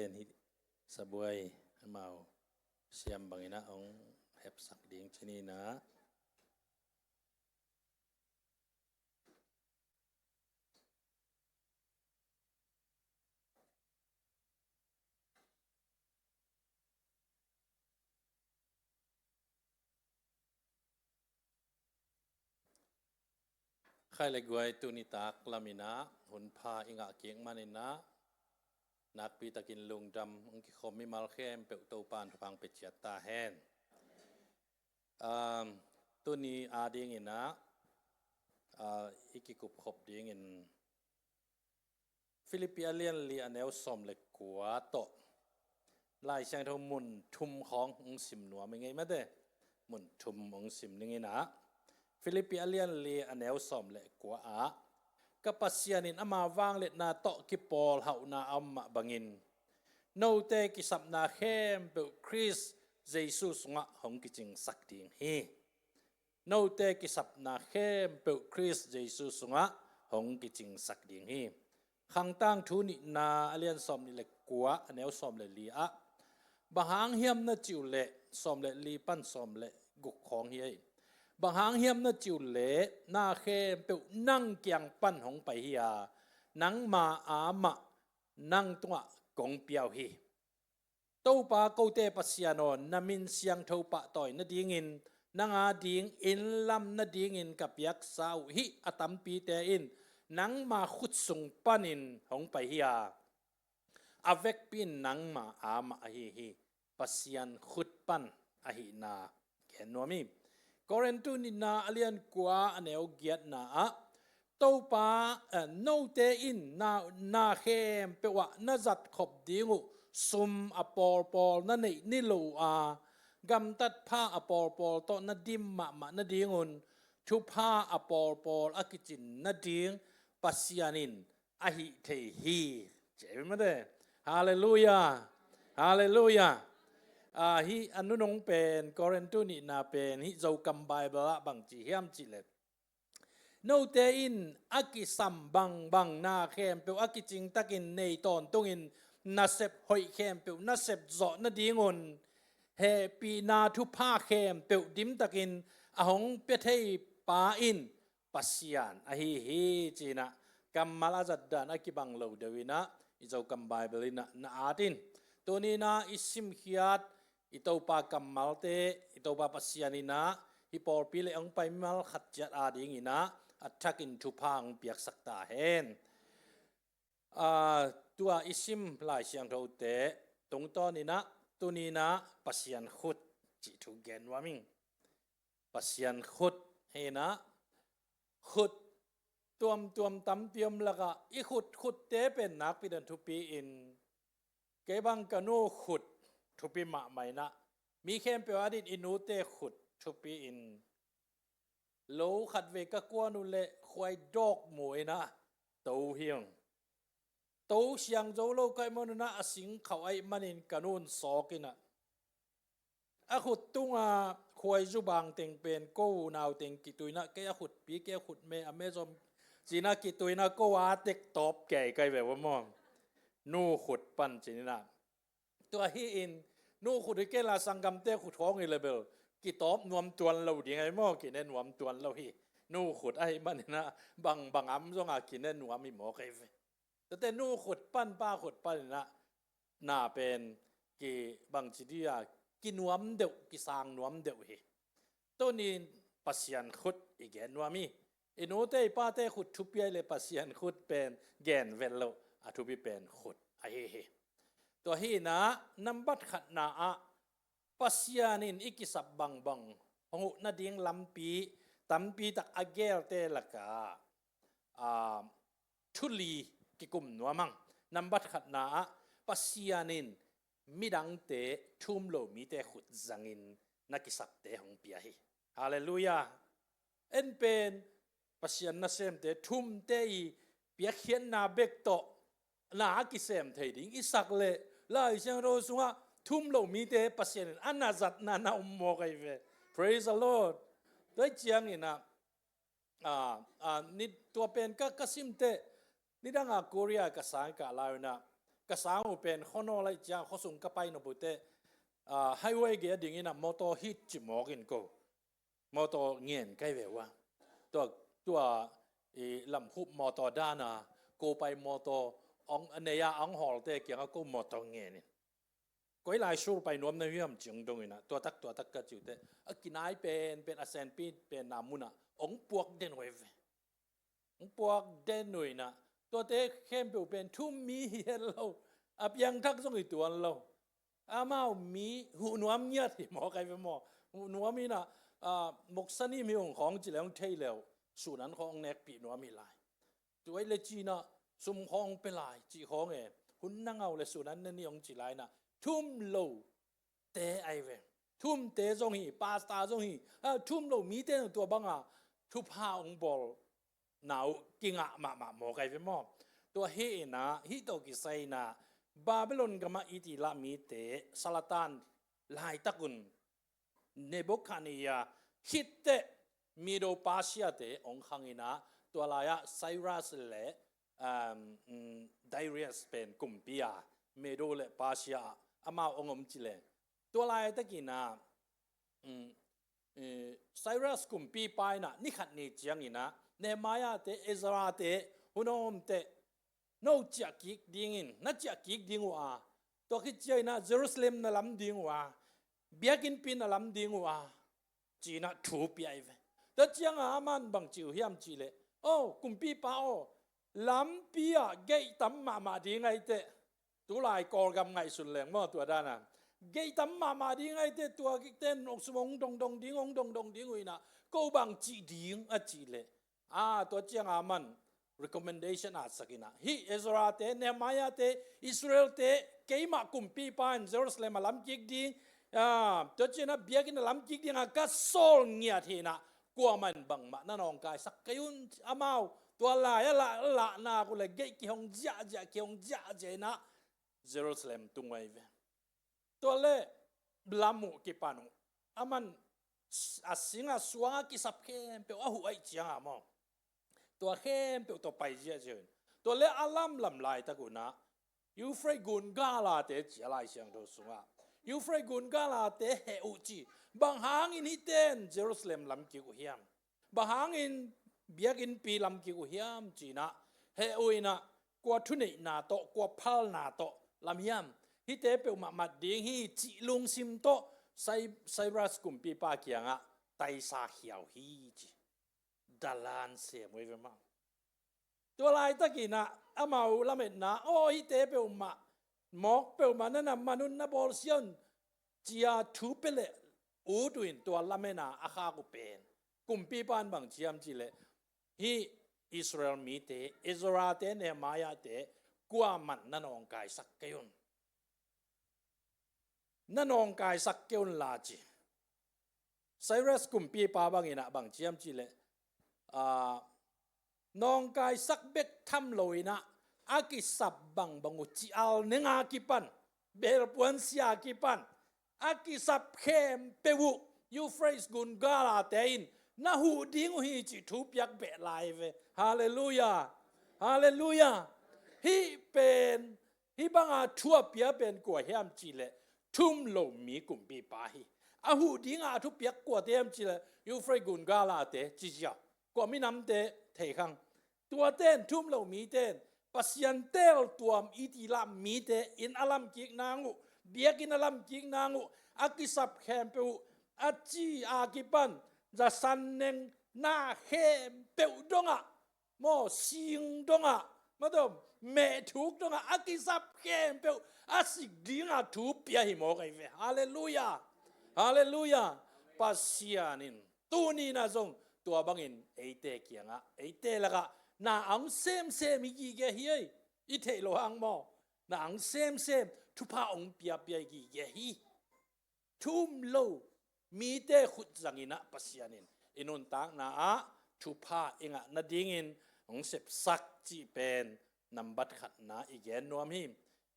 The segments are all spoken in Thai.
hi sabuai mau siam bangina ong hep sak ding chini na khai le guai tu ni tak lamina hun pha inga kieng manina nak pi takin lungdam ong ki khom mi mal khem pe to pan phang pe chiat ta hen tu ni ading ina ikikup khop ding in Philippian li anel som le kwa to lai sang tho mun thum khong ong sim nuwa me ngai ma de mun thum ong sim ning ina Philippian li anel som le kwa a kapasianin ama wang let na to ki pol hauna amma bangin no te ki sapna khem pe Chris Jesus nga hong ki ching sak ding hi no te ki sapna khem pe Chris Jesus nga hong ki ching sak ding hi khang tang thu ni na alian som ni le kwa anel som le li a bahang hiam na chiu le som le li pan som le guk khong hi bang hang hiam na chiu le na khem pe nang kyang pan hong pai hiya nang ma ama nang tua kong piao hi to pa ko te pasianon namin siang tho pa toy na dingin nanga ding in lam na dingin kapyak sau hi atam pi te in nang ma khut sung panin hong pai hiya avek pin nang ma ama hi pasian khut pan ahi na kenwami Korentu ni na alian kwa aneo giat na a topa no te in na khem pe wa na zat khop dingu sum apol pol na nei ni lo a gam tat pha apol pol to na dim ma na dingun thu pha apol pol akichin na ding pasianin ahi the hi chemade hallelujah hallelujah hi anunong pen Korentu ni na pen hi zo kam Bible bang chi hiam chi let no te in aki sam bang na khem pe aki ching takin nei ton tungin na sep hoi khem pe na sep zo na dingon he pi na thu pha khem pe dim takin ahong pe thei pa in pasian hi china kam malazat dan aki bang lo dewina izo kam Bible na atin toni na isim khiat itopa kamalte itopa pasianina hipor pile ang paimal khatjat ading ina attakin thupang piak sakta hen tua isim lai siang thote tongtonina tunina pasian khut chi thu gen waming pasian khut hena khut tuam tam tiam laga I khut te pen nak pidan thupi in kebang kanu khut thupi ma mai na mi khem pe adin inu te khut thupi in lo khat ve ka kwanu le khwai dog moi na to hiang to siang zo lo kai mon na asing khau ai manin kanun sokina a khut tunga khwai zu bang teng pen ko naw teng ki tuina ke a khut pi ke khut me amazon china ki tuina ko wa tek top ke kai ve wa mom nu khut pan chinaตัวฮีอินนูขุดเกลาสังกัมเตขุดท้องอีเลเบลกิตอบนวมตวนเราดิไงมอกินนวมตวนเราฮีนูขุดไอ้มันนะบังอำซงอากินนวมมีหมอไกเฟแต่นูขุดปั้นป้าขุดปั้นนะน่าเป็นกิบังจิดียกินวมเดวกิสางนวมเดวฮีตัวนี้ปัสยันขุดอีกแกนวมีอินูเตป้าเตขุดทุบยัยเลยปัสยันขุดเป็นแกนเวลโลอะทุบิเป็นขุดไอ้ฮีตัวฮีนะนัมบัดขัดนาอะปัสยานินอิกิสับบางหูนาดิงลำปีตัมปีตักอเกลเตละกาทุลีกิกุมนัวมังนัมบัดขัดนาอะปัสยานินมิดังเตทุมโลมีเตขุดจังอินนักิสับเตหงปีฮีฮาเลลูยาเอ็นเป็นปัสยานนาเซมเตทุมเตอีเปียเขียนนาเบกโตนากิเซมเทดิงอิสักเลลายเสียงโรสุงะทุ่มโลมีเตปัสยานอันนาจัดนาอุมโมกไอเว praise the Lord ด้วยเจียงนี่นะนี่ตัวเป็นก็ซิมเตนี่ดังอาโกเรียกษากะลาวนะ กะสาวเป็นข้อนอไลจาข้อสุงกะไปนบุเตไฮเวย์เกียดิ่งนะมอเตอร์ฮิตจิมอกินโกมอเตอร์เงียนใกล้เวว่าตัวลำคุบมอเตอร์ด้านาโกไปมอเตอร์องเนียอังหอลเตเกียงก็มอเตอร์เงียนก้อยลายชูไปนวมในเรื่องจริงตรงนี้นะตัวตักกระจุดเตกินไอเป็นอาเซนปีเป็นนามุนะองปวกเดนเวฟองปวกเดนหน่วยนะตัวเตเข้มเป็นทุ่มมีเฮียเราอับยังทักส่งอีตัวเราอามามีหูนวมเงียที่หมอใครเป็นหมอหูนวมมีนะมกสนีมีของจีแล้วเทแล้วส่วนนั้นของเนกปีนวมมีลายตัวเลจีนะสุ่มของเป็นลายจีของหุ่นนั่งเอาเลยส่วนนั้นนี่ของจีลายนะทุ่มโลเตไอเวทุ่มเตจงฮีปาสตาจงฮีทุ่มโลมีเตนตัวบังทุพาองบอลหนาวกิงมาหมอใครเป็นหมอตัวเฮนะฮิโตกิไซนะบาบิโลนกมาอิติลามีเตซาลาตันลายตะกุนเนบุคานียาฮิตเตมีโดปาเซียเตองคังอินะตัวลายไซรัสเลไดเรียสเป็นกุมปิยาเมโดเลปาเซียอามาองมจิเลตัวลายตะกินะไซรัสกุมปีไปนะนี่ขัดนี่จังอินะเนมายาเตเอซราเตฮุนอมเตโนจักกิกดิ่งนัจักกิกดิ่งว่าตัวคิดใจนะเยรูซาเล็มน่ะลำดิ่งว่าเบียกินปีน่ะลำดิ่งว่าจีน่ะถูกปีไอเวแต่เจียงอามันบังจิวเฮียมจีเลโอ้กุมปีป้าโอ้ลำปีอ่ะเกยตั้มมาดิ่งไงเตตัวลายกอลกำไงสุดแรงมั่วตัวด้านน่ะเกยตั้มมาดิ่งไงเตตัวกิเต้นอกสมองดงดิ่งองดงดิ่งวินะก็บังจีดิ่งอ่ะจีเลตัวเจียงอามันrecommendation อาสักนะฮิอิสราเตเนมายาเตอิสราเอลเตเกยมากุมปีปานเยรูซาเล็มลำจิกดิ่งตัวเจนะเบียกินลำจิกดิ่งก็โซลเงียทีนะกลัวมันบังมานั่นองกายสักกยุนอามาวตัวลายละนากุเลยเกยกิฮงจ้ากิฮงจ้าเจนะเยรูซาเล็มตุงไว้เวตัวเล่บลามุกิปานุอามันอาสิงห์สวงกิสับเข้มเปียวหัวไอจียงอามาวตัวเข้มเปียวตัวไปเจนตัวเล่อาลัมลำลายตะกุนะยูเฟรกุนกาลาเตจีอะไรเสียงตัวสูงยูเฟรกุนกาลาเตเฮอุจีบางหางอินฮิเตนเยรูซาเล็มลำกิกุเฮียมบางหางอินเบียกินปีลำกิกุเฮียมจีนะเฮอุยนะกว่าทุนนาโตกว่าพัลนาโตลำเฮียมฮิเตเปียวมาดิ่งฮิจีลุงซิมโตไซรัสกุมปีปาเกียงไตซาเขียวฮีจีดาลานเสียมไว้เป็นมั้งตัวลายตะกี้นะอามาอุละเม็ดนะโอ้ฮิเตเปียวมาหมอกเปียวมานั่นน่ะมนุษย์นับบอลเซียนจีอาทูเปเลอูดุนตัวละเม็ดนะอาคากุเป็นกุมปีปานบางเชียมจีเลฮิอิสราเอลมีเตอิสราเตเนมายาเตกว่ามันนั่นองกายสักเกยุนนั่นองกายสักเกยุนลาจีไซรัสกุมปีปาบางอินะบางเชียมจีเลนองกายสักเบ็กทำลอยนะอากิสับบังบังอุจิอัลเนงอากิปันเบลปวนเซียกิปันอากิสับเข้มเปวุยูเฟรสกุนกาลาเตอินนะหูดิ้งฮีจิทุบยักเบลายเวฮาเลลูยาฮาเลลูยาฮีเป็นฮีบังอาทั่วเปียเป็นกว่าเฮียมจีเลทุ่มลมมีกุมปีปาฮีอาหูดิ้งอาทุบยักกว่าเทียมจีเลยูเฟรกุนกาลาเตจิจากว่ามีน้ำเตะเทขังตัวเต้นทุ่มเรามีเต้นปัสยันเตลตัวอิติลามีเตอินอลัมกิกนางุเบียกินอลัมกิกนางุอากิสับแคมเปวอาจีอากิปันจะสันเนงนาเฮมเปวดงะโมสิงดงะมาดมเมทุกดงะอากิสับแคมเปวอาสิกดิงาทุบเปียหิโมกไอเวฮาเลลูยาฮาเลลูยาปัสยานินตูนีนาซงตัวบังอินเอเตเกียงเอเตละกะนาอังเซมมีกี่เกฮีอิเทโลหังโมนาอังเซมทุพาองเปียกี่เกฮีทุมโลมีเตขุดจังอินะปัสยานินอินุนตังนาทุพาเองนาดิงินองเสพสักจีเป็นนำบัดขัดนาอีเกนนวมหิม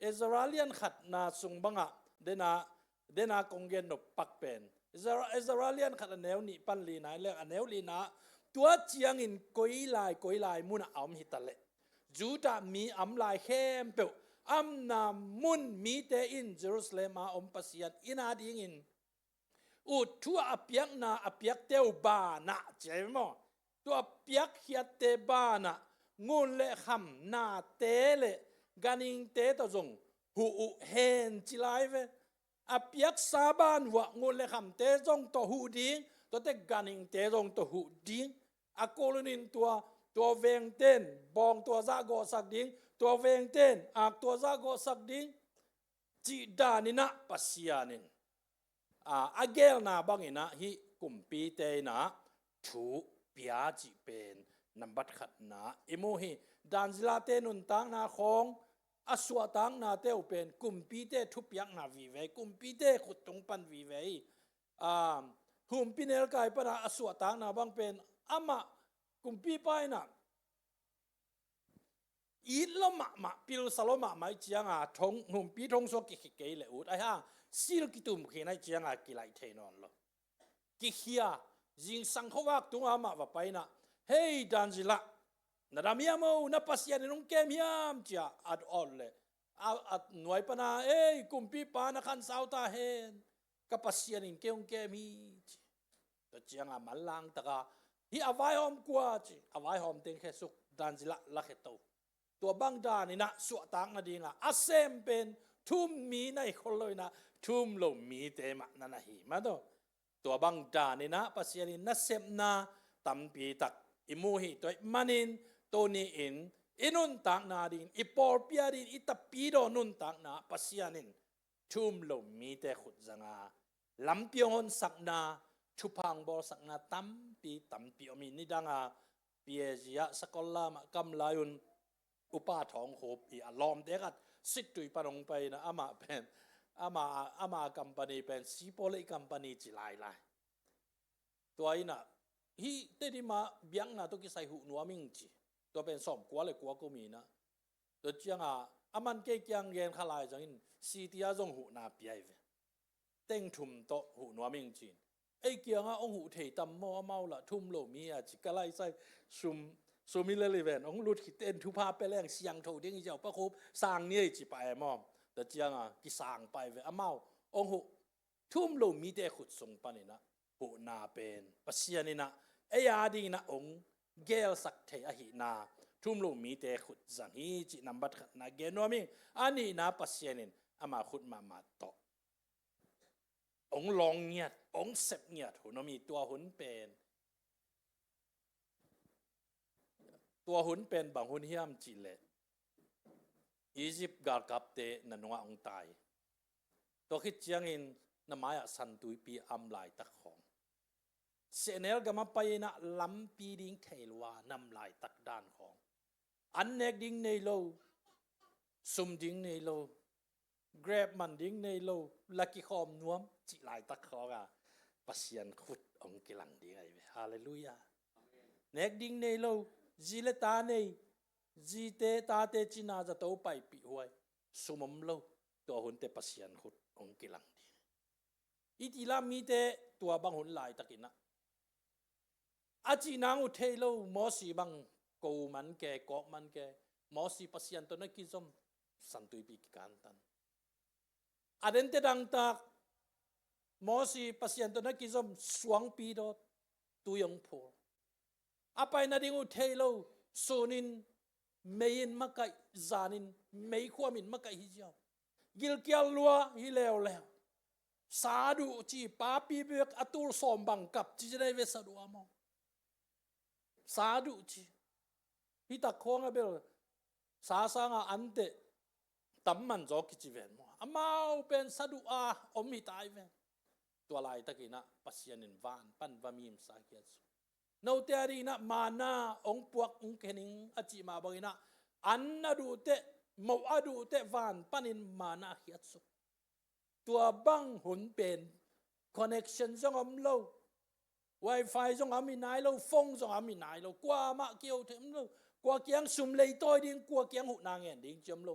อิสราเลียนขัดนาสุงบังเดนากงเกนนปักเป็นอิสราเลียนขัดแนวนี้ปันลีนายเรื่องแนวลีนะตัวเจียงอินกอยลายมุนอมหิตะเลจูดามีอำลายเข้มเปว นามุนมีเตอินเยรูซาเล็มอมปัสยันอินาดิงินอุทัวอเปียกนาอเปียกเตวบานะเจมอตัวเปียกเฮียเตบานะงูเลคำนาเตเลกานิงเตตจงหูเฮนจิไลเวอเปียกซาบานวะงูเลคำเตจงตัวหูดิงตัวเตกานิงเตจงตัวหูดิงอโกลนินตัวเวงเต้นบองตัวซาโกสักดิงตัวเวงเต้นอักตัวซาโกสักดิงจิดานินะปัสยานินอาเกลนาบังอินะฮิกุมปีเตนะถูเปียจิเป็นนับบัดขัดนะอิโมฮิดานซิลาเตนุนตังนาของอสวตังนาเตวเป็นกุมปีเตทุเปียกนาวีเวกุมปีเตขุดตรงปันวีเวหุมปีเนลกายปนะอสวตังนาบังเป็นอามากุมปีไปนะอีลมะปิลสลมะไม่เจียงทงหุมปีทงโซกิเกยเลอุดไอ้ฮะสิลกิตุมเขนไอเจียงกิไลเทนอนloกิเฮียจิงสังขวักตุงอามาว่าไปนะเฮ้ยดันจิละนาดามีามนะปัสยานินงเกมยามจ้าอัดออลเลยอัดหน่วยปนาเอ้ยกุมปีปานะคันสาวตาเฮนกับปัสยานินเกงเกมีตัวเจียงมันลังตะกาฮีอวัยหอมกว่าจีอวัยหอมเต็งแค่สุกดันจิละละเขตตัวบังดานี่นะสวตังนะดีงะอาเซมเป็นทุ่มมีในคนเลยนะทุ่มลมมีเตมะนั่นนะฮีมาดูตัวบังดานี่นะปัสยานินนัเซมนาตัมปีตักอิมูฮิตัวมันินตัวนี้อินุนตักนาดินอิปอลปียดินอิตาปีโดนุนตักนาปัสยานินทุ่มลมมีเตขุดจังาลำเปียงอนสักนาชุพังบอสักนาตัมปีอมีนิดังาเปียจียะสกอลลามกำลายุนอุปาทองโหบอีอลอมเด็กัดสิตุยปนงไปนะอามาเป็นอามากัมปานีเป็นซีโปเลกัมปานีจิไลไลตัวอีน่ะฮีเตดิมาเบียงนะตัวกิใส่หูนัวมิงจีตัวเป็นสอมกัวเลยกัวก็มีนะตัวเจียงอามันเกยงเย็นขลายจังอินซีตียาจงหูนาเปียเวเต็งทุ่มโตหูนัวมิงจีไอเกียงองหูเทตัมโมเมาละทุ่มโลมีจิกะไลใส่ซุมิเลเวนองลุดขิเต้นทุพาไปแรงเสียงโถเด้งเจ้าพระคุบสร้างเนี่ยจิไปมอมแต่เจียงกิสร้างไปเวอาเมาองหูทุ่มโลมีเตขุดส่งปานี่นะหูนาเป็นปัสยานินะไอยาดีนะองเกลสักเทอหินาทุ่มโลมีเตขุดจังฮีจินัมบัดขัดนาเกนวมิงอันนี้นะปัสยานินอามาขุดมาโตองลองเงียดองเสพเงียดหูนมีตัวหุนเป็นบางหุนเฮียมจิเลอียิปต์กากับเตนันวะองตายตัวคิดเจียงอินนามายสันตุยปีอัมลายตักของเสเนลกามาไปนะลำปีดิ้งเทลวานำลายตักด้านของอันเนกดิ้งในโลซุมดิ้งในโลเกรบมันดิ้งในโลลักกิคอมนวมจิลายตักขอกะปัสยันขุดองกิลังดีไงฮาเลลูยาเนกดิ้งในโลจิเลตาในจีเตตาเตจินาจะโตไปปีหวยสุมมโลตัวหุนเตปัสยันขุดองกิลังดีอีทีลามีเตตัวบางหุนลายตะกินะอาจีนางอุเทโลมอสีบังกูมันแกกอกมันแกมอสีปัสยันตัวนักกิจมสันตุยปีกันตันอเดนเตดังตักมอสีปัสยันตัวนักกิจมสวงปีดอตุยงโพอาไปนาดิงอุเทโลโซนินเมยินมักไกจานินเมยขวามินมักไกฮิจาวกิลเกียลลัวฮิเลวแล้วสาดุจีปาปีเบกอตุลสอมบังกับจีจะได้เวสดุอามอสาดุจีฮิตักโคงเบลสาสางอันเตตัมมันจอกจิเวนมัวอามาเป็นสาดุอาอมมิตายเวนตัวลายตะกินะปัสยันินวานปันวามีมสาเกียสุนาวเตอรีนะมานาองปวกองเกนิงอจิมาบังนะอันนาดูเตมวาดูเตวานปันินมานาเฮียสุตัวบังหุนเป็นคอนเนคชั่นจงอมโล Wi-Fi จงอมีนายโลฟงจงอมีนายโลกว่ามาเกี่ยวถึงโลกว่าเกียงซุมเลยต้อยดิ้งกว่าเกียงหุนางเงินดิ้งจำโล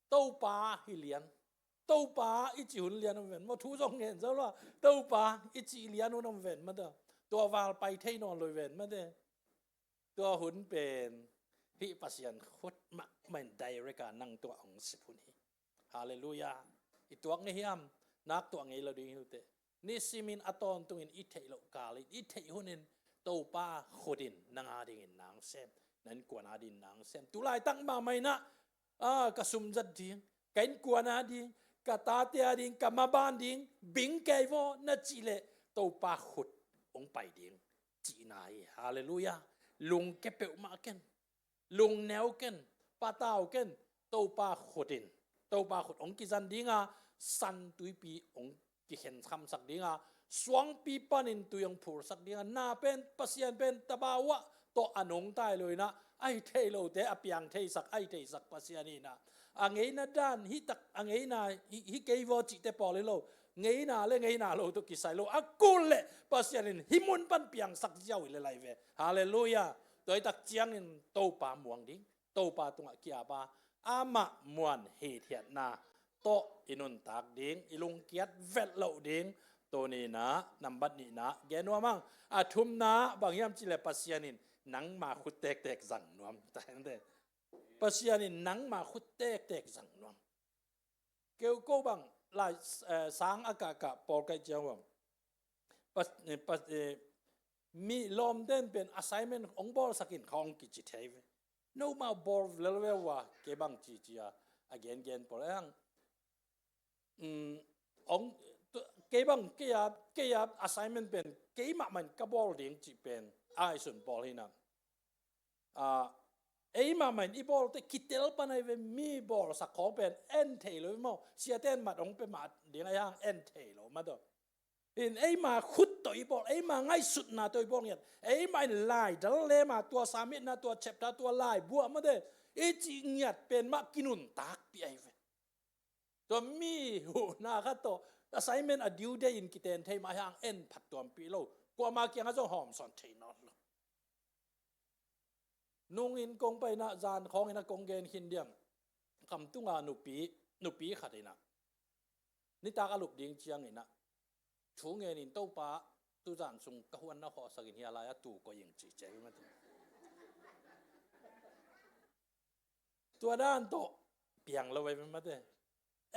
เต้าป่าฮิเลียนเต้าป่าอิจิหุนเลียนนำเวนมาทูจงเงินซะว่าเต้าป่าอิจิเลียนนำเวนมาเด้อตัววาลไปเทนอนเลยเวนมาเด้อตัวหุนเป็น hi pasian khut ma main direct ka nang to ang sipun hi hallelujah ituak nge hiam nak to nge lo ding hute ni simin aton tungin i thei lo kali i thei hunin to pa khodin nanga ding in nang sem nan kwana din nang sem tulai tak ma mai na kasum jat ding kain kwana ding kata tia ding kamaban ding bing kai vo na chile to pa khut ong pai ding chi nai hallelujah lung ke pe ma ken lung neo ken patao ken to pa khodin to pa khut ong ki jan dinga san tui pi ong ki hen tham sak dinga swang pi panin tuyang phur sak dinga na pen pasian pen tabawa to anong tai loi na ai thei lo te apiang thei sak ai thei sak pasiani na angei na dan hi tak angei na hi kei vo chi te pol lo ngei na lo to ki sai lo akul le pasianin himun pan piang sak jau le lai ve hallelujah toi tak chiang in to pa muang ding to pa tunga kia ba ama muan he thiat na to inun tak ding ilung kiat vet lo ding to ni na nambat ni na genwa mang athum na bangyam chile pasianin nang ma khut tek tek zang nuam ta de pasianin nang ma khut tek tek zang nuam kêu cô bằng là sáng cả bỏ cái chiang pas mi lom den pen assignment ong bol sakin khong ki chi thei no ma bol lelwe wa ke bang chi chia again por ang ong ke bang ke ya assignment pen ke ma man ka bol ding chi pen ai sun bol hina ấy mà mình đi bol te kitel pa na ve mi bol sa ko pen en thei lo mo sia ten mat ong pe mat ding ai hang en thei lo ma do in ấy mà khut toi bol ấy mà ngay sut na toi bol nghiat ấy mà lai dal le ma tua samit na tua chapter tua lai bua ma de e chi nghiat pen ma kinun tak pi ai ve to mi hu na kha to assignment a due day in kiten thei ma hang en phat tuam pi lo kwa ma kyang a zo hom son thei not lo nung in kong pai na zan khong ina kong gen hin diam kam tunga nu pi khatina ni ta ka lup ding chiang ina chu nge nin to pa tu zan sung ka huan na ho sakin hi ala ya tu ko ying chi che ma tua dan to piang lo wai ma de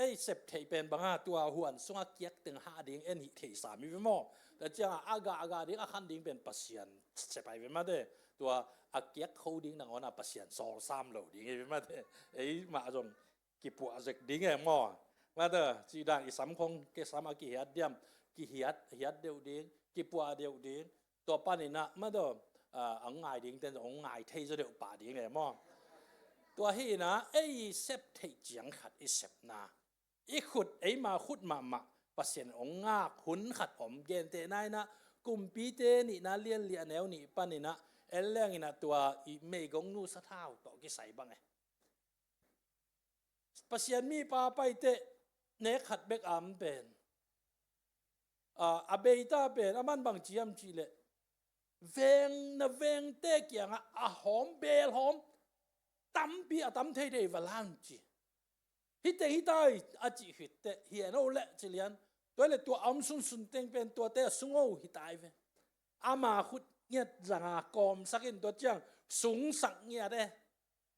ei sep thei pen banga tua huan sunga kiak teng ha ding en hi thei sa mi mo ta chiang aga ding a khan ding pen pasian se pai ma de tua a kiak khâu ding nang ona pasian sol sam lo ding e ma de ei ma jong ki pu a zek ding e mo ma de chi dang i sam khong ke sam a ki hiat diam ki hiat deu ding ki pu a deu ding to pa ni na ma do ang ngai ding ten ong ngai thei zo deu pa ding e mo tua hi na ei sep thei chiang khat i sep na i khut ei ma khut ma pasian ong nga hun khat om gen te nai na kum pi te ni na lian lia neu ni pa ni na eleng ina tua i mei gong nu sa thau to ki sai bang e pasian mi pa pai te ne khat bek am pen a beita pen aman bang chiam chi le veng te kyang a hom bel hom tam pi a tam thei dei valan chi hi tai a chi hit te hi no le chilian toi le tua am sun teng pen tua te sungo hi tai ve ama khut nghiat zanga kom sakin to chang sung sak nya de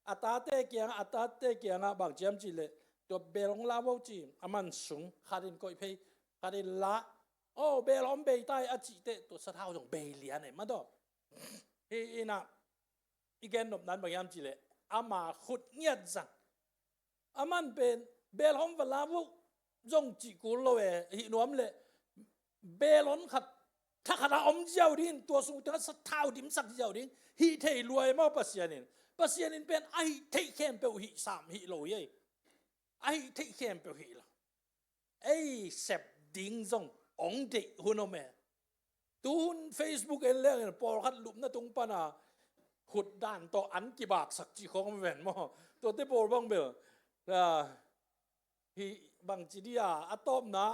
ata te kyang a bang chiam chi le to belong la wo chi aman sung kharin koi phei kharin la belong bei tai a chi te to sa thau jong bei lian e ma do hi ina igen nop nan bang yam chi le ama khut nghiat zang aman pen belong va la wo jong chi ku lo e hi nuam le belon khatถ้าขณะอมเจ้าดินตัวสูงถึงสักเท่าดิมสักเจ้าดินฮีเทรวยมาปัสยานินเป็นไอเทเข้มเปลหิสามหิโลยไอเทเข้มเปลหิละไอเสพดิ้งซงองเด็กหุ่นอเมตูนเฟซบุ๊กเอ็นเล่นปอลขัดลุมนะตรงปนาขุดด่านต่ออันกี่บากสักจีของแหวนมอตัวเตปอลบังเบลฮีบังจีดียอะตอมนะ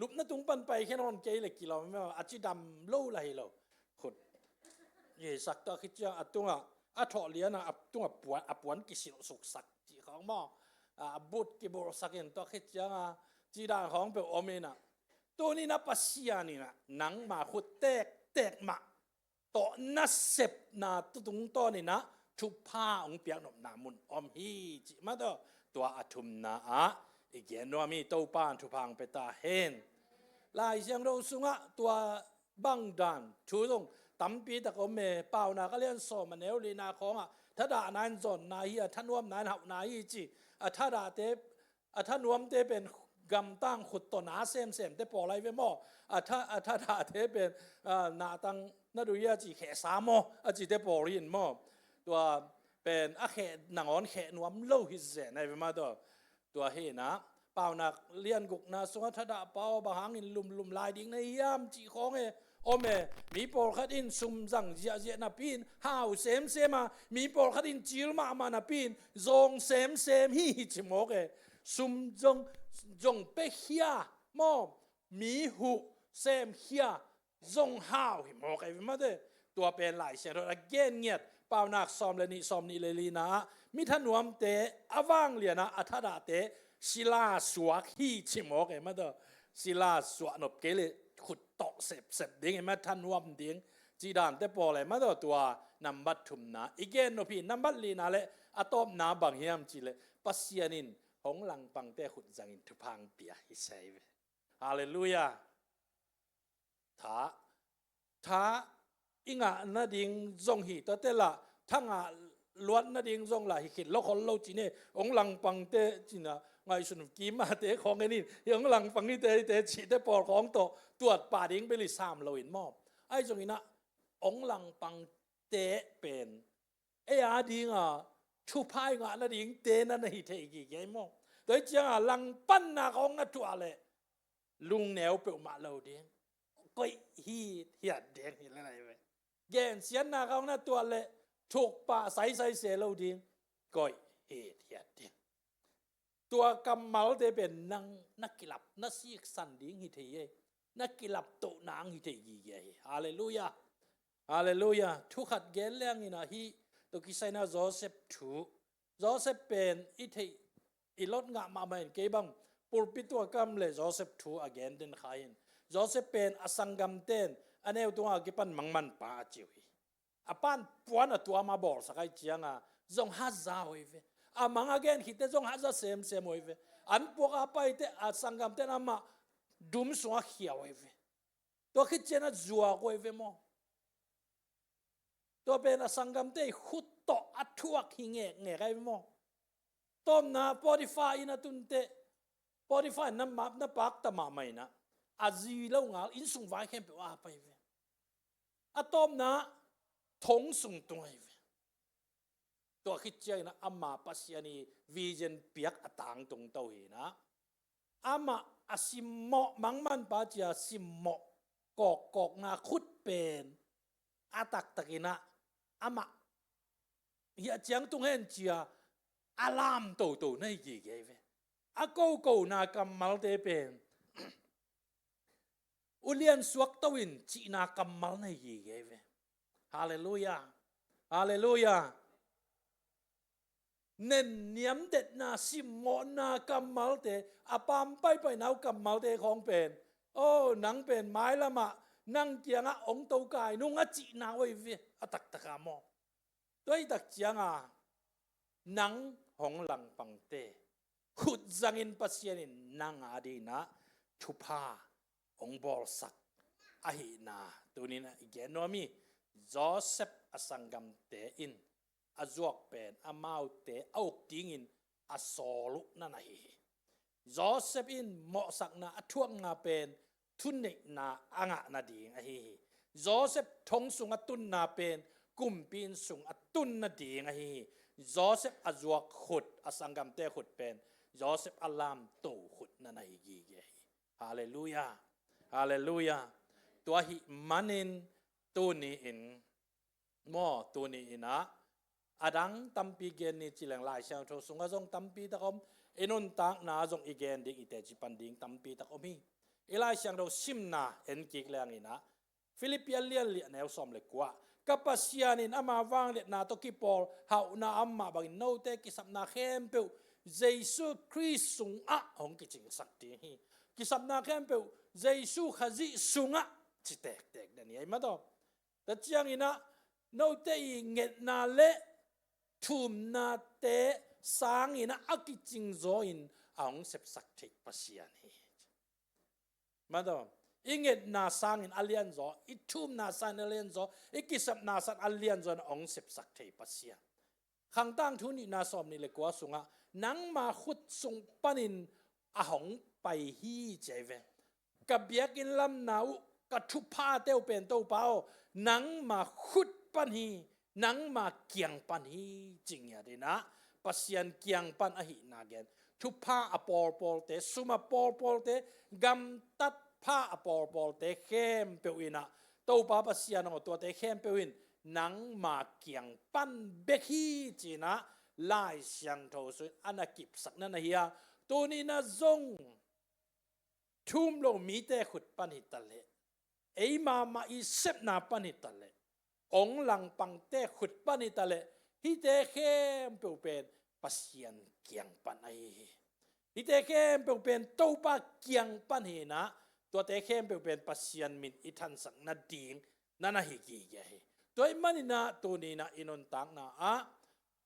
ลุกนั่นตรงปันไปแค่นอนเกยเลยกิโลไม่ว่าอาจิดำโล่ไหลเราขุดเย่สักตัวคิดจะอัดตัวอัดถอเลียนะอัดตัวปวนกิสิลสุกสักจีของมอบุตรกิบรสักเห็นตัวคิดจะจีดาของเปลอเมนะตัวนี้นะปัสยานี่นะหนังมาขุดแตกมาต่อนัสเซปนาตุงตัวนี่นะ ทุพาองเปียกนบนามุนอมฮีจิมาดอตัวอทุมนาอะอีเกนว่ามีโตปานทุพังเปตาเฮนลายเสียงเราสุงะตัวบังดันชูตรงตัมปีตะกเมเป่านาก็เลียนสอมันเอวลีนาของอ่ะถ้าด่านานจนนายฮีท่านวมนายหับนายฮีจิถ้าด่าเตท่านวมเตเป็นกำตั้งขุดต้นนาเซมเตปออะไรเวมอถ้าด่าเตเป็นนาตังนาดูยาจิแขสามจิเตปอรินมตัวเป็นแขนางอนแขนวมโลหิตเสในเวมาตัวเฮนะเป่านักเลียนกุกนาสงฆ์ทดาเป่าบางหังอินลุมลายดิ่งในยามจีของโอเมมีปอลขัดอินซุมจังเจียนาปีนหาวเซมามีปอลขัดอินจิลมานาปีนจงเซมฮีจิโมกซุมจงเปขียมอมีหูเซมเขียจงหาวหิโมกมาเดตัวเป็นหลายเสียงเราเกณฑ์เงียดเป่านักซอมนี่เลลีนะมิท่านวมเตอวังเลียนะอัทดาเตศิลาสวกฮีชิโมกมาเดศิลาสวกนบเกลขุดโตเสพดิ้งมาท่านวมดิ้งจีดานเตปอเลยมาเดตัวนำบัตทุมนาอีเกนนพี่นำบัตลีนาเลอะตอมนาบางเฮียมจีเลปัสยานินหงหลังปังเตขุดจังอินทุพังเปียฮิไซเวฮาเลลูยาถ้าอิงะนาดิงจงฮีตเตละทั้งลวดนาดิงจงละฮิคิดโลคนโลจีเนหงหลังปังเตจีนะไงสุนกีมาเตของไอ้นี่ยังหลังฟังนี่เตฉีดได้ปอดของตรวจป่าดิ้งไปเลย3โลอินมอบไอ้ตรงนี้นะองหลังปังเตเป็นไอ้อาดิ้งชูพายงานดิ้งเตนั่นหิเทกี่ไงมอบโดยจังหลังปั้นนาของนัตัวเลยลุงแนวเปล่ามาเราดิ้งก็ฮีเดงเห็นอะไรไหมแกนเสียนนาของนัตัวเลยถูกป่าใส่เสียเราดิ้งก็ฮีเดงตัวกำมัลเตเป็นนักกีฬานักซีกสันดิ้งหิเทยนักกีฬาโตนางหิเทยีเยฮาเลลูยาฮาเลลูยาทุกขัดเกลเลี้ยงอินะฮีตัวกิไซนาโจเซฟเป็นอีลดงะมาเหมือนเก็บังปูปิตัวกำเลยโจเซฟทูอเกนเดนขายโจเซฟเป็นอสังกัมเตนอันนี้ตัวกิปันมังมันป้าจิวอปันปวนตัวมาบอกสักไอเจียงจงฮัซาโอยเวamang again hite jong haza sem oive an poka paite asangam te nama dum suwa khia oive to khichena zuwa oive mo to ben asangam te khutto athuak hinge nge kai mo tom na Spotify ina tunte Spotify na map na pak ta ma mai na azi lo ngal in sung vai khem pe wa pai ve atom na thong sung tungตัวคิดเจนะอามาปัสยานีวิจันเปียกต่างตรงเตาเห็นะอามาอาสิมโมมังมันปัจจาสิมโมกอกนาคุดเป็นอาตักตะกินะอามาเฮียจังตรงเห็นเจียอารามโตในยี่เกวอากูนากำมัลเตเป็นอุเลียนสวกตวินจีนากำมัลในยี่เกวฮาเลลูยาฮาเลลูยาเน้นเนียมเด็ดนาสิมโมนากำมัลเตอปามไปนาวกำมัลเตของเป็นโอ้นังเป็นไม้ละมะนังเจียงองเตากายนุงจีนาไว้เวอตักตะกามอด้วยตักเจียงนังหงหลังปังเตขุดจังอินปัสยานินนังอาดีนะทุพาองบอลสักอหินาตัวนี้นะอีกแกนอมีโจเซฟอสังกัมเตอินอาจวกเป็นอามาวเตเอาติ้งอินอาโซลุนั่นไงโจเซฟอินเหมาะสักนาทวงนาเป็นทุนเนนาอ่างนาดีไงโจเซฟทงสุงตุนนาเป็นกุมปีนสุงตุนนาดีไงโจเซฟอาจวกขุดอสังกัมเตขุดเป็นโจเซฟอัลลามโตขุดนั่นไงฮาเลลูยาฮาเลลูยาตัวหิมันอินตัวนี้อินหม้อตัวนี้อินะอดังตัมปีเกนนี่จิเลงลายเชียงโทสุงกจงตัมปีตะคมอินุนตักนาจงอีเกนดิกอิเตจิปันดิงตัมปีตะคมฮีอีลายเชียงโทซิมนาเอ็นกิกแรงอินะฟิลิปปินส์เลียนเลียแนวสอมเล็กกว่ากับปัสยานินอามาวังเลียนาตกิปอลเฮานาอัมมาบังโนเตกิสับนาเข้มเปวเยซูคริสต์สุงอะหงกิจิงสักทีฮีกิสับนาเข้มเปวเยซูขจิสุงอะจิเตกเดนี่ไอ้มาดอแต่เจียงอินะโนเตอิเงตนาเล ทุมนาเตสางอินะอักิจิงโซอินอ่องเสพสักเทปัสยานีมาดออิงเอ็ดนาสางอินอเลียนโซอิทุมนาสางอเลียนโซอิกิสับนาสันอเลียนโซอ่องเสพสักเทปัสยาขังตั้งทุนินาสอมนี่เลยกว่าสุงะนังมาขุดสุงปันินอ่องไปฮีเจเวกับเบียกินลำนาวกระทุพาเต้าเป็นเต้าเปานังมาขุดปันฮีนังมาเกียงปันฮีจริงอย่างนี้นะปัสยันเกียงปันอหินาเกนทุพาอปอลปอลเตสุมาปอลปอลเตกำตัดพาอปอลปอลเตเข้มเปวินะเต้าปาปัสยันของตัวเตเข้มเปวินนังมาเกียงปันเบคีจีนะลายเสียงโทสุอันกิบสักนั่นเฮียตัวนี้นะจงทุ่มลงมีแต่ขุดปันหิตะเลไอมาอีเซบนาปันหิตะเลองหลังปังเตขุดปันหิตะเลฮิเตเข้มเปเป็นปัสยันเกียงปันไอฮิเตเข้มเปเป็นเต้าปาเกียงปันหินะตัวเตเข้มเปเป็นปัสยันมินอิทันสักนาดิงนั่นฮิกีเกฮตัวมันนะตัวนี้นะอินนตังนะ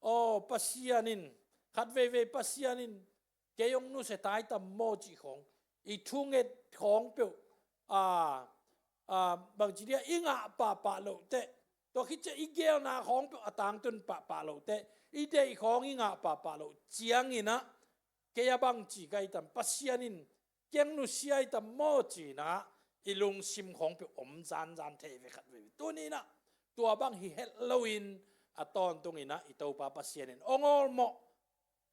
โอ้ปัสยันินขัดเวปัสยันินเกยงนุเสตายตามโมจิของอีทุ่งเอ็ดของเปียวบางทีเดียอิงะปะโลเตตัวคิดจะอีเกลนาของเปียวต่างตุนปะโลเตอีเดยของอิงะปะโลเจียงอินะเกยบางจีไกตามปัสยันินเกยงนุเสียตามโมจินะอีลุงซิมของเปียวจานเทเวขัดเวตัวนี้นะตัวบางฮิเฮโลวินตอนตรงนี้นะอีตัวปาปัสยันินองอลโม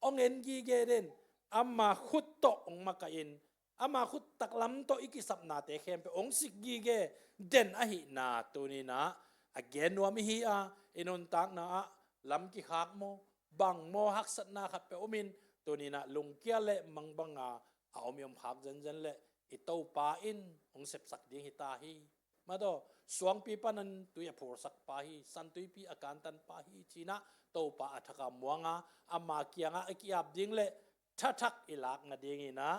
องเอ็นกีเกเดนอามาขุดโตองมากัยนอามาขุดตักลำโตอีกิสับนาเตเข้มไปองสิกีเกเด่นอหินาตัวนี้นะเกนวมิฮีอินนตักนะลำกิหักโมบังโมหักสัตนาขัดไปอมินตัวนี้นะลุงเกียเละมังบังเอามีอมหักเจนเละอีตัวปาอินองเสพสักดิ้งหิตาฮีมาดูสวงปีปนันตุยผูสักปาฮีสันตุยปีอาการตันปาฮีจีนะตัวปาอัฐกามวงอามาเกียงไอกิอับดิ้งเละทักอิลักงาดิ้งนะ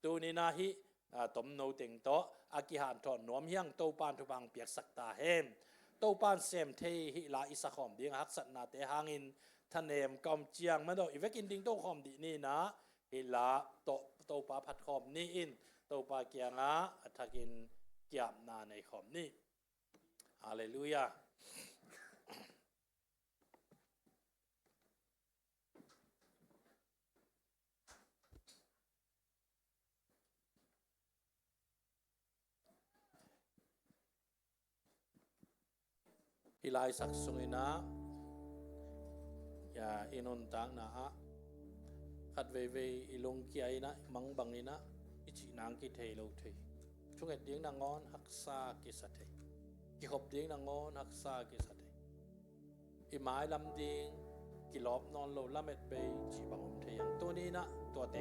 ตัวนี้นะฮิตมโนติงโตอากิหันทอนนวมเฮียงตัวปานทุบังเปียกสักตาเฮมตัวปานเซมเทฮิลาอิสะขอมดิ้งหักสัตนาเตหางินทันเอมกอมเจียงมาดูอีเวกินดิ้งตัวขอมดีนี่นะฮิลาตัวปาพัดขอมนี่อินตัวปาเกียงอัฐกินเกียบนาในขอมนี่ฮาเลลูยาฮิลายสักสุงินะอย่าอินนตังนะขัดเวอิลงเกียนะมังบังอินะอิจินางกิเทโลเทช่วงเดียงนางอนหักษากิสัตเทกิขบเดียงนางอนหักษากิสัตเทอิหมายลำเดียงกิลอบนอนโลลำเอ็ดเบจีบังอมเทียงตัวนี้นะตัวเต